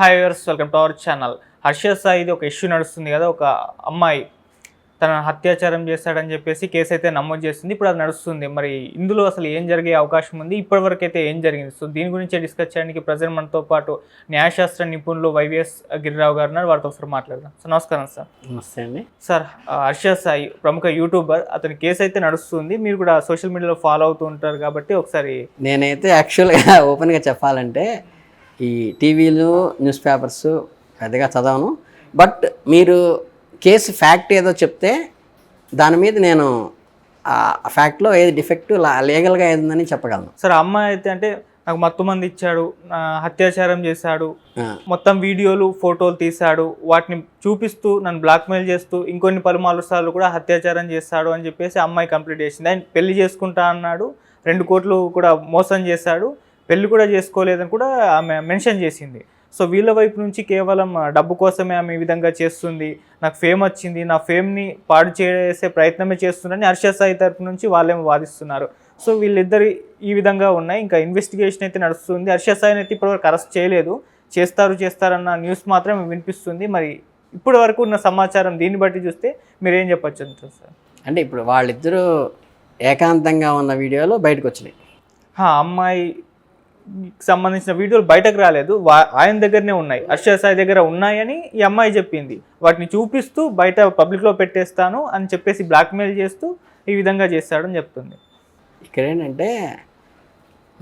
Hi viewers, welcome to our channel. Harsha సాయిది ఒక issue నడుస్తుంది కదా. ఒక అమ్మాయి తన అత్యాచారం చేశాడని చెప్పేసి కేసు అయితే నమోదు చేస్తుంది. ఇప్పుడు అది నడుస్తుంది. మరి ఇందులో అసలు ఏం జరిగే అవకాశం ఉంది, ఇప్పటివరకు అయితే ఏం జరిగింది? సో దీని గురించి డిస్కస్ చేయడానికి ప్రజెంట్ మనతో పాటు న్యాయశాస్త్ర నిపుణులు వైవిఎస్ గిరిరావు గారు ఉన్నారు. వారితో ఒకసారి మాట్లాడదాం. సార్ నమస్కారం. సార్ నమస్తే అండి. సార్, హర్ష సాయి ప్రముఖ యూట్యూబర్, అతని కేసు అయితే నడుస్తుంది. మీరు కూడా సోషల్ మీడియాలో ఫాలో అవుతూ ఉంటారు కాబట్టి ఒకసారి. నేనైతే యాక్చువల్గా ఓపెన్గా చెప్పాలంటే ఈ టీవీలు న్యూస్ పేపర్స్ పెద్దగా చదవను. బట్ మీరు కేసు ఫ్యాక్ట్ ఏదో చెప్తే దాని మీద నేను ఆ ఫ్యాక్ట్లో ఏది డిఫెక్ట్ లీగల్గా ఏదని చెప్పగలను. సార్, అమ్మాయి అయితే అంటే నాకు మత్తు మంది ఇచ్చాడు, అత్యాచారం చేశాడు, మొత్తం వీడియోలు ఫోటోలు తీశాడు, వాటిని చూపిస్తూ నన్ను బ్లాక్మెయిల్ చేస్తూ ఇంకొన్ని పలుమార్లు సార్లు కూడా అత్యాచారం చేశాడు అని చెప్పేసి అమ్మాయి కంప్లీట్ చేసింది. ఆయన పెళ్లి చేసుకుంటా అన్నాడు, 2 కోట్లు కూడా మోసం చేశాడు, పెళ్లి కూడా చేసుకోలేదని కూడా ఆమె మెన్షన్ చేసింది. సో వీళ్ళ వైపు నుంచి కేవలం డబ్బు కోసమే ఆమె ఈ విధంగా చేస్తుంది, నాకు ఫేమ్ వచ్చింది, నా ఫేమ్ని పాడు చేసే ప్రయత్నమే చేస్తుందని హర్ష సాయి తరపు నుంచి వాళ్ళేమో వాదిస్తున్నారు. సో వీళ్ళిద్దరు ఈ విధంగా ఉన్నాయి. ఇంకా ఇన్వెస్టిగేషన్ అయితే నడుస్తుంది. హర్ష సాయిని అయితే ఇప్పటివరకు అరెస్ట్ చేయలేదు, చేస్తారన్న న్యూస్ మాత్రం వినిపిస్తుంది. మరి ఇప్పటి వరకు ఉన్న సమాచారం దీన్ని బట్టి చూస్తే మీరేం చెప్పచ్చు అంటారు సార్? అంటే ఇప్పుడు వాళ్ళిద్దరూ ఏకాంతంగా ఉన్న వీడియోలు బయటకు వచ్చినాయి. అమ్మాయి సంబంధించిన వీడియోలు బయటకు రాలేదు, ఆయన దగ్గరనే ఉన్నాయి, హర్ష సాయి దగ్గర ఉన్నాయని ఈ అమ్మాయి చెప్పింది. వాటిని చూపిస్తూ బయట పబ్లిక్లో పెట్టేస్తాను అని చెప్పేసి బ్లాక్మెయిల్ చేస్తూ ఈ విధంగా చేస్తాడని చెప్తుంది. ఇక్కడ ఏంటంటే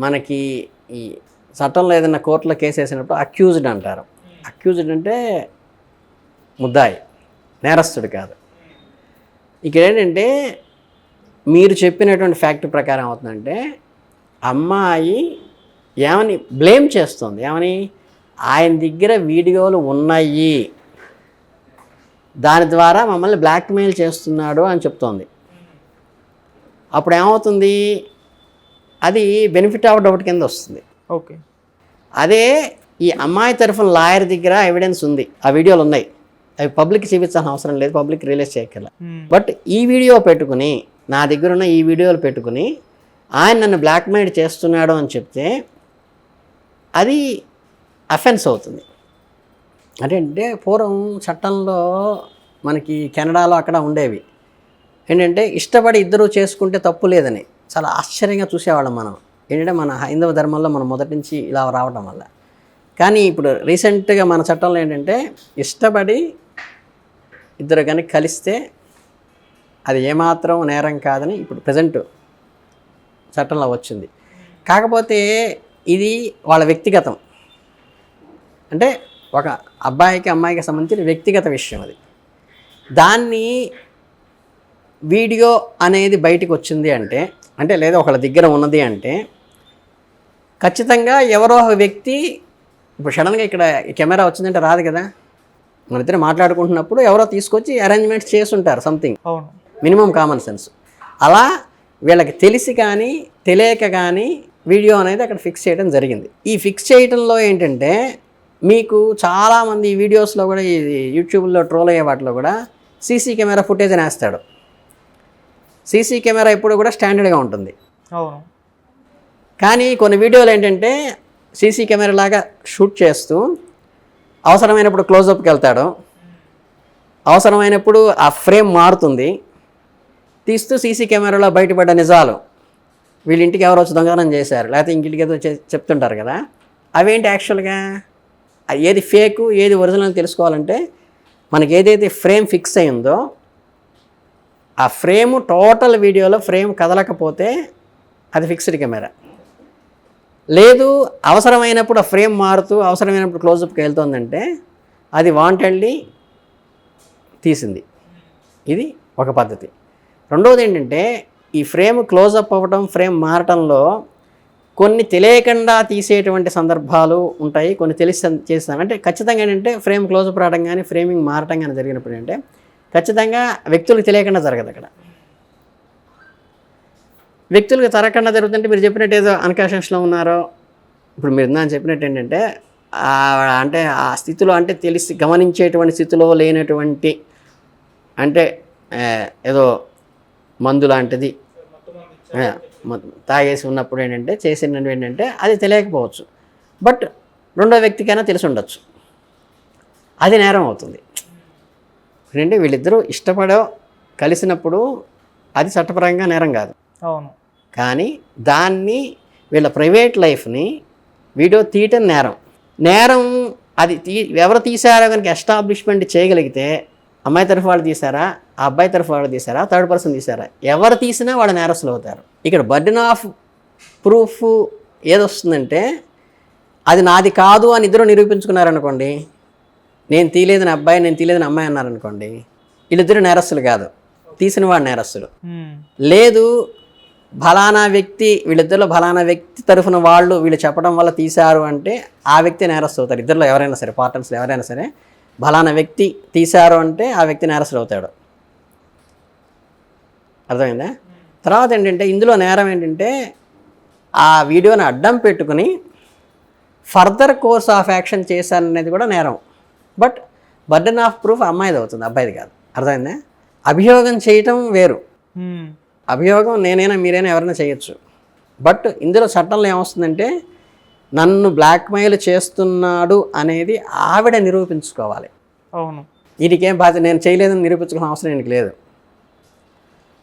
మనకి ఈ చట్టంలో ఏదైనా కోర్టులో కేసు వేసినప్పుడు అక్యూజ్డ్ అంటారు. అక్యూజ్డ్ అంటే ముద్దాయి, నేరస్తుడు కాదు. ఇక్కడ ఏంటంటే మీరు చెప్పినటువంటి ఫ్యాక్ట్ ప్రకారం అవుతుందంటే అమ్మాయి ఏమని బ్లేమ్ చేస్తుంది, ఏమని ఆయన దగ్గర వీడియోలు ఉన్నాయి, దాని ద్వారా మమ్మల్ని బ్లాక్మెయిల్ చేస్తున్నాడు అని చెప్తోంది. అప్పుడు ఏమవుతుంది, అది బెనిఫిట్ ఆఫ్ డౌట్ కింద వస్తుంది. ఓకే, అదే ఈ అమ్మాయి తరఫున లాయర్ దగ్గర ఎవిడెన్స్ ఉంది, ఆ వీడియోలు ఉన్నాయి, అవి పబ్లిక్ చూపించాల్సిన అవసరం లేదు, పబ్లిక్ రిలీజ్ చేయగల. బట్ ఈ వీడియో పెట్టుకుని, నా దగ్గర ఉన్న ఈ వీడియోలు పెట్టుకుని ఆయన నన్ను బ్లాక్మెయిల్ చేస్తున్నాడు అని చెప్తే అది అఫెన్స్ అవుతుంది. అంటే పూర్వం చట్టంలో మనకి కెనడాలో అక్కడ ఉండేవి ఏంటంటే ఇష్టపడి ఇద్దరు చేసుకుంటే తప్పు లేదని చాలా ఆశ్చర్యంగా చూసేవాళ్ళం మనం. ఏంటంటే మన హైందవ ధర్మంలో మనం మొదటి నుంచి ఇలా రావడం వల్ల. కానీ ఇప్పుడు రీసెంట్గా మన చట్టంలో ఏంటంటే ఇష్టపడి ఇద్దరు కానీ కలిస్తే అది ఏమాత్రం నేరం కాదని ఇప్పుడు ప్రజెంట్ చట్టంలో వచ్చింది. కాకపోతే ఇది వాళ్ళ వ్యక్తిగతం, అంటే ఒక అబ్బాయికి అమ్మాయికి సంబంధించిన వ్యక్తిగత విషయం. అది దాన్ని వీడియో అనేది బయటకు వచ్చింది అంటే లేదా ఒకళ్ళ దగ్గర ఉన్నది అంటే ఖచ్చితంగా ఎవరో ఒక వ్యక్తి, ఇప్పుడు సడన్గా ఇక్కడ కెమెరా వచ్చిందంటే రాదు కదా, మన ఇద్దరు మాట్లాడుకుంటున్నప్పుడు ఎవరో తీసుకొచ్చి అరేంజ్మెంట్స్ చేస్తుంటారు, సంథింగ్ మినిమం కామన్ సెన్స్. అలా వీళ్ళకి తెలిసి కానీ తెలియక కానీ వీడియో అనేది అక్కడ ఫిక్స్ చేయడం జరిగింది. ఈ ఫిక్స్ చేయడంలో ఏంటంటే మీకు చాలామంది ఈ వీడియోస్లో కూడా ఈ యూట్యూబ్లో ట్రోల్ అయ్యే వాటిలో కూడా సీసీ కెమెరా ఫుటేజ్ అని వేస్తాడు. సీసీ కెమెరా ఎప్పుడు కూడా స్టాండర్డ్గా ఉంటుంది. కానీ కొన్ని వీడియోలు ఏంటంటే సీసీ కెమెరా లాగా షూట్ చేస్తూ అవసరమైనప్పుడు క్లోజప్కి వెళ్తాడు, అవసరమైనప్పుడు ఆ ఫ్రేమ్ మారుతుంది, తీస్తూ సీసీ కెమెరాలో బయటపడ్డ నిజాలు, వీళ్ళ ఇంటికి ఎవరో వచ్చి దొంగతనం చేశారు, లేకపోతే ఇంటికి ఏదో చెప్తుంటారు కదా, అవేంటి యాక్చువల్గా ఏది ఫేకు ఏది ఒరిజినల్ తెలుసుకోవాలంటే మనకి ఏదైతే ఫ్రేమ్ ఫిక్స్ అయిందో ఆ ఫ్రేమ్ టోటల్ వీడియోలో ఫ్రేమ్ కదలకపోతే అది ఫిక్స్డ్ కెమెరా. లేదు అవసరమైనప్పుడు ఆ ఫ్రేమ్ మారుతూ అవసరమైనప్పుడు క్లోజప్కి వెళ్తుందంటే అది వాంటెడ్లీ తీసింది. ఇది ఒక పద్ధతి. రెండవది ఏంటంటే ఈ ఫ్రేమ్ క్లోజప్ అవ్వటం, ఫ్రేమ్ మారటంలో కొన్ని తెలియకుండా తీసేటువంటి సందర్భాలు ఉంటాయి, కొన్ని తెలిసి చేస్తాను. అంటే ఖచ్చితంగా ఏంటంటే ఫ్రేమ్ క్లోజప్ రావడం కానీ ఫ్రేమింగ్ మారటం కానీ జరిగినప్పుడు ఏంటంటే ఖచ్చితంగా వ్యక్తులకు తెలియకుండా జరగదు. అక్కడ వ్యక్తులకు జరగకుండా జరుగుతుంటే మీరు చెప్పినట్టు ఏదో అన్కాన్షియస్లో ఉన్నారో, ఇప్పుడు మీరు ఇందాక చెప్పినట్టు ఏంటంటే అంటే ఆ స్థితిలో అంటే తెలిసి గమనించేటువంటి స్థితిలో లేనటువంటి, అంటే ఏదో మందు లాంటిది తాగేసి ఉన్నప్పుడు ఏంటంటే చేసినవి ఏంటంటే అది తెలియకపోవచ్చు, బట్ రెండో వ్యక్తికైనా తెలిసి ఉండొచ్చు. అది నేరం అవుతుంది. ఎందుకంటే వీళ్ళిద్దరూ ఇష్టపడో కలిసినప్పుడు అది చట్టపరంగా నేరం కాదు. అవును. కానీ దాన్ని వీళ్ళ ప్రైవేట్ లైఫ్ని వీడియో తీయటం నేరం. నేరం అది ఎవరు తీశారో కనుక ఎస్టాబ్లిష్మెంట్ చేయగలిగితే అమ్మాయి తరఫు వాళ్ళు తీశారా, ఆ అబ్బాయి తరఫు వాళ్ళు తీశారా, థర్డ్ పర్సన్ తీశారా, ఎవరు తీసినా వాళ్ళు నేరస్తులు అవుతారు. ఇక్కడ బర్డెన్ ఆఫ్ ప్రూఫ్ ఏదొస్తుందంటే అది నాది కాదు అని ఇద్దరు నిరూపించుకున్నారనుకోండి, నేను తీయలేదని అబ్బాయి నేను తీయలేదని అమ్మాయి అన్నారనుకోండి, వీళ్ళిద్దరు నేరస్తులు కాదు, తీసిన వాడు నేరస్తులు. లేదు ఫలానా వ్యక్తి వీళ్ళిద్దరిలో ఫలానా వ్యక్తి తరఫున వాళ్ళు వీళ్ళు చెప్పడం వల్ల తీశారు అంటే ఆ వ్యక్తి నేరస్తులు అవుతారు. ఇద్దరిలో ఎవరైనా సరే, పార్ట్నర్స్లో ఎవరైనా సరే ఫలానా వ్యక్తి తీశారు అంటే ఆ వ్యక్తి నేరస్తులు అవుతాడు. అర్థమైందా? తర్వాత ఏంటంటే ఇందులో నేరం ఏంటంటే ఆ వీడియోని అడ్డం పెట్టుకుని ఫర్దర్ కోర్స్ ఆఫ్ యాక్షన్ చేశారనేది కూడా నేరం. బట్ బర్డెన్ ఆఫ్ ప్రూఫ్ అమ్మాయిది అవుతుంది, అబ్బాయిది కాదు. అర్థమైందా? అభియోగం చేయటం వేరు. అభియోగం నేనైనా మీరైనా ఎవరైనా చేయొచ్చు. బట్ ఇందులో చట్టంలో ఏమొస్తుందంటే నన్ను బ్లాక్మెయిల్ చేస్తున్నాడు అనేది ఆవిడ నిరూపించుకోవాలి. అవును. వీటికేం బాధ్యత, నేను చేయలేదని నిరూపించుకోవాల్సిన అవసరం నీకు లేదు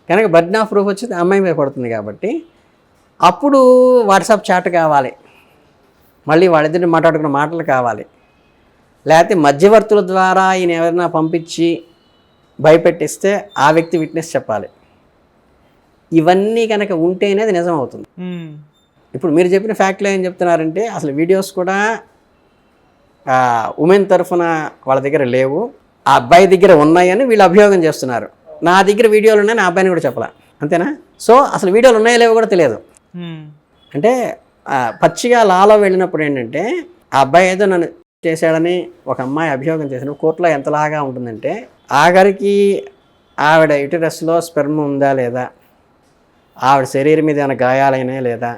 కనుక బర్డెన్ ఆఫ్ ప్రూఫ్ వచ్చేది అమ్మాయి మీద పడుతుంది. కాబట్టి అప్పుడు వాట్సాప్ చాట్ కావాలి, మళ్ళీ వాళ్ళిద్దరిని మాట్లాడుకున్న మాటలు కావాలి, లేకపోతే మధ్యవర్తుల ద్వారా ఈయన ఎవరైనా పంపించి భయపెట్టిస్తే ఆ వ్యక్తి విట్నెస్ చెప్పాలి. ఇవన్నీ కనుక ఉంటేనే అది నిజం అవుతుంది. ఇప్పుడు మీరు చెప్పిన ఫ్యాక్ట్లో ఏం చెప్తున్నారంటే అసలు వీడియోస్ కూడా ఉమెన్ తరఫున వాళ్ళ దగ్గర లేవు, ఆ అబ్బాయి దగ్గర ఉన్నాయని వీళ్ళు అభియోగం చేస్తున్నారు. నా దగ్గర వీడియోలు ఉన్నాయని ఆ అబ్బాయిని కూడా చెప్పాల, అంతేనా? సో అసలు వీడియోలు ఉన్నాయో లేవో కూడా తెలియదు. అంటే పచ్చిగా లాలో వెళ్ళినప్పుడు ఏంటంటే ఆ అబ్బాయి ఏదో నన్ను చేశాడని ఒక అమ్మాయి అభియోగం చేసినప్పుడు కోర్టులో ఎంతలాగా ఉంటుందంటే ఆఖరికి ఆవిడ యుటరస్లో స్పెర్మ్ ఉందా లేదా, ఆవిడ శరీరం మీద ఏమైనా గాయాలైనా లేదా,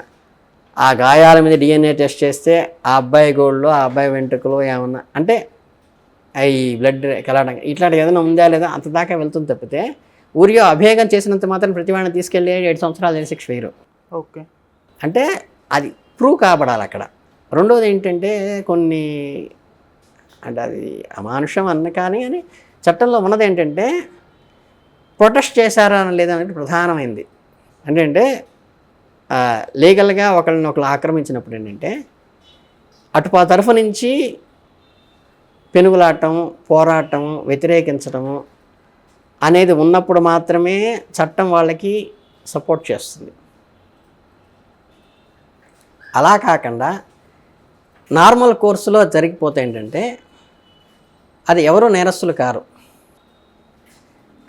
ఆ గాయాల మీద DNA టెస్ట్ చేస్తే ఆ అబ్బాయి గోళ్ళు ఆ అబ్బాయి వెంట్రుకలు ఏమన్నా అంటే ఈ బ్లడ్ కలవడం ఇట్లాంటివి ఏదైనా ఉందా లేదా అంత దాకా వెళ్తుంది తప్పితే ఊరియో అభియోగం చేసినంత మాత్రం ప్రతి వాడిని తీసుకెళ్ళి 7 సంవత్సరాలు శిక్ష వేయరు. ఓకే. అంటే అది ప్రూవ్ కాబడాలి అక్కడ. రెండోది ఏంటంటే కొన్ని అంటే అది అమానుషం అన్న కానీ అని చట్టంలో ఉన్నది ఏంటంటే ప్రొటెస్ట్ చేశారా లేదనేది ప్రధానమైంది. అంటే లీగల్గా ఒకళ్ళని ఒకళ్ళు ఆక్రమించినప్పుడు ఏంటంటే అటు తరఫు నుంచి పెనుగులాటం, పోరాటం, వ్యతిరేకించడము అనేది ఉన్నప్పుడు మాత్రమే చట్టం వాళ్ళకి సపోర్ట్ చేస్తుంది. అలా కాకుండా నార్మల్ కోర్సులో జరిగిపోతే ఏంటంటే అది ఎవరో నేరస్తులు కారు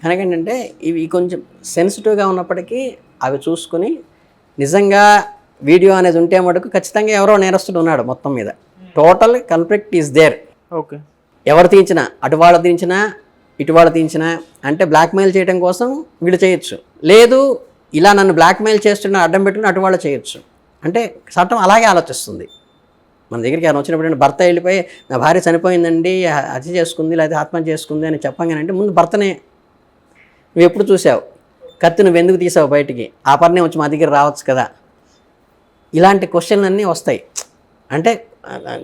కనుక ఏంటంటే ఇవి కొంచెం సెన్సిటివ్గా ఉన్నప్పటికీ అవి చూసుకుని నిజంగా వీడియో అనేది ఉంటే మటుకు ఖచ్చితంగా ఎవరో నేరస్తుడు ఉన్నాడు మొత్తం మీద. Total conflict is there. Okay. ఎవరు తీయించినా అటు వాళ్ళు తీయించినా ఇటు వాళ్ళు తీయించినా అంటే బ్లాక్మెయిల్ చేయడం కోసం వీళ్ళు చేయొచ్చు, లేదు ఇలా నన్ను బ్లాక్మెయిల్ చేస్తున్న అడ్డం పెట్టుకుని అటు వాళ్ళు చేయొచ్చు. అంటే చట్టం అలాగే ఆలోచిస్తుంది. మన దగ్గరికి ఆయన వచ్చినప్పుడు భర్త వెళ్ళిపోయి నా భార్య చనిపోయిందండి, హత్య చేసుకుంది లేదా ఆత్మహత్య చేసుకుంది అని చెప్పగానంటే ముందు భర్తనే నువ్వు ఎప్పుడు చూసావు, కత్తి నువ్వు ఎందుకు తీసావు బయటికి, ఆ పర్నే వచ్చి మా దగ్గర రావచ్చు కదా, ఇలాంటి క్వశ్చన్లు అన్నీ వస్తాయి. అంటే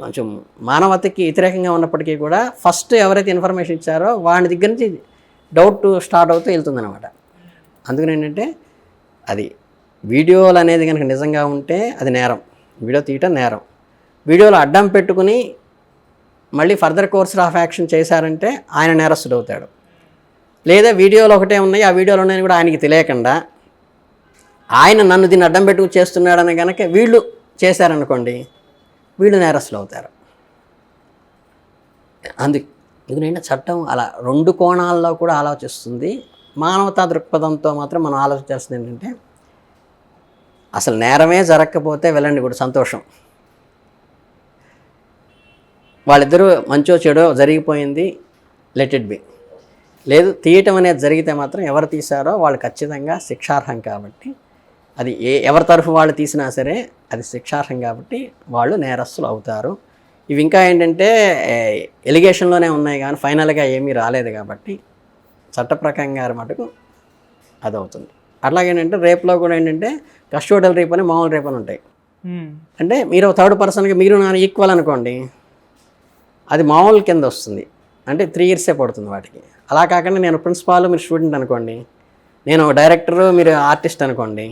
కొంచెం మానవతకి వ్యతిరేకంగా ఉన్నప్పటికీ కూడా ఫస్ట్ ఎవరైతే ఇన్ఫర్మేషన్ ఇచ్చారో వాడి దగ్గర నుంచి డౌట్ స్టార్ట్ అవుతూ వెళ్తుందన్నమాట. అందుకని ఏంటంటే అది వీడియోలు అనేది కనుక నిజంగా ఉంటే అది నేరం, వీడియో తీయటం నేరం. వీడియోలో అడ్డం పెట్టుకుని మళ్ళీ ఫర్దర్ కోర్స్ ఆఫ్ యాక్షన్ చేశారంటే ఆయన నేరస్తుడు అవుతాడు. లేదా వీడియోలు ఒకటే ఉన్నాయి, ఆ వీడియోలు ఉన్నాయని కూడా ఆయనకి తెలియకుండా ఆయన నన్ను దీన్ని అడ్డం పెట్టుకు చేస్తున్నాడని కనుక వీళ్ళు చేశారనుకోండి, వీళ్ళు నేరస్తులు అవుతారు. ఎందుకంటే చట్టం అలా 2 కోణాల్లో కూడా ఆలోచిస్తుంది. మానవతా దృక్పథంతో మాత్రం మనం ఆలోచించాల్సింది ఏంటంటే అసలు నేరమే జరగకపోతే వెళ్ళండి కూడా సంతోషం, వాళ్ళిద్దరూ మంచో చెడో జరిగిపోయింది, లెట్ ఇట్ బి. లేదు తీయటం అనేది జరిగితే మాత్రం ఎవరు తీశారో వాళ్ళు ఖచ్చితంగా శిక్షార్హం. కాబట్టి అది ఎవరి తరఫు వాళ్ళు తీసినా సరే అది శిక్షార్హం, కాబట్టి వాళ్ళు నేరస్తులు అవుతారు. ఇవి ఇంకా ఏంటంటే ఎలిగేషన్లోనే ఉన్నాయి కానీ ఫైనల్గా ఏమీ రాలేదు కాబట్టి చట్టప్రకంగా మటుకు అది అవుతుంది. అట్లాగేంటంటే రేపులో కూడా ఏంటంటే కస్టోడియల్ రేప్ అని మామూలు రేప్ అని ఉంటాయి. అంటే మీరు థర్డ్ పర్సన్గా మీరు నా ఈక్వల్ అనుకోండి, అది మామూలు కింద వస్తుంది. అంటే 3 years పడుతుంది వాటికి. అలా కాకుండా నేను ప్రిన్సిపాల్, మీరు స్టూడెంట్ అనుకోండి, నేను డైరెక్టరు, మీరు ఆర్టిస్ట్ అనుకోండి,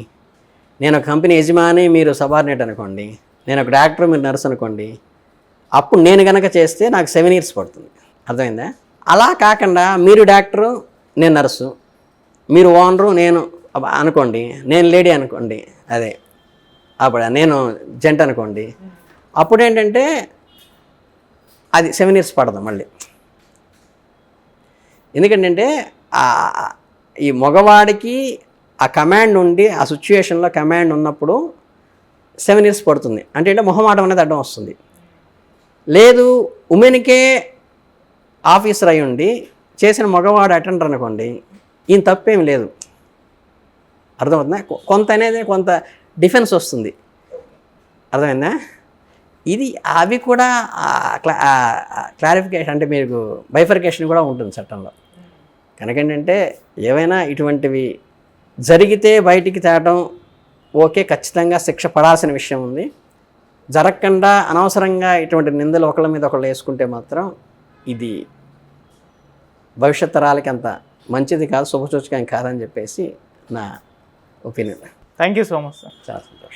నేను కంపెనీ యజమాని, మీరు సబార్డినేట్ అనుకోండి, నేను ఒక డాక్టర్, మీరు నర్స్ అనుకోండి, అప్పుడు నేను కనుక చేస్తే నాకు 7 years పడుతుంది. అర్థమైందా? అలా కాకుండా మీరు డాక్టరు, నేను నర్సు, మీరు ఓనరు, నేను అనుకోండి, నేను లేడీ అనుకోండి, అదే అప్పుడు నేను జంట అనుకోండి, అప్పుడు ఏంటంటే అది 7 years పడదు మళ్ళీ. ఎందుకంటే ఈ మగవాడికి ఆ కమాండ్ ఉండి, ఆ సిచ్యువేషన్లో కమాండ్ ఉన్నప్పుడు 7 years పడుతుంది. అంటే మొహమాటం అనేది అడ్డం వస్తుంది. లేదు ఉమెన్కే ఆఫీసర్ అయి ఉండి చేసిన మగవాడు అటెండర్ అనుకోండి, ఈయన తప్పేమి లేదు. అర్థమవుతుందా? కొంత డిఫెన్స్ వస్తుంది. అర్థమైందా? ఇది అవి కూడా క్లారిఫికేషన్, అంటే మీకు బైఫర్కేషన్ కూడా ఉంటుంది చట్టంలో. కనుక ఏంటంటే ఏవైనా ఇటువంటివి జరిగితే బయటికి తేవడం ఓకే, ఖచ్చితంగా శిక్ష పడాల్సిన విషయం ఉంది. జరగకుండా అనవసరంగా ఇటువంటి నిందలు ఒకళ్ళ మీద ఒకళ్ళు వేసుకుంటే మాత్రం ఇది భవిష్యత్ తరాలకి అంత మంచిది కాదు, శుభసూచకం కాదని చెప్పేసి నా opinion. Thank you so much sir. చాలా సంతోషం.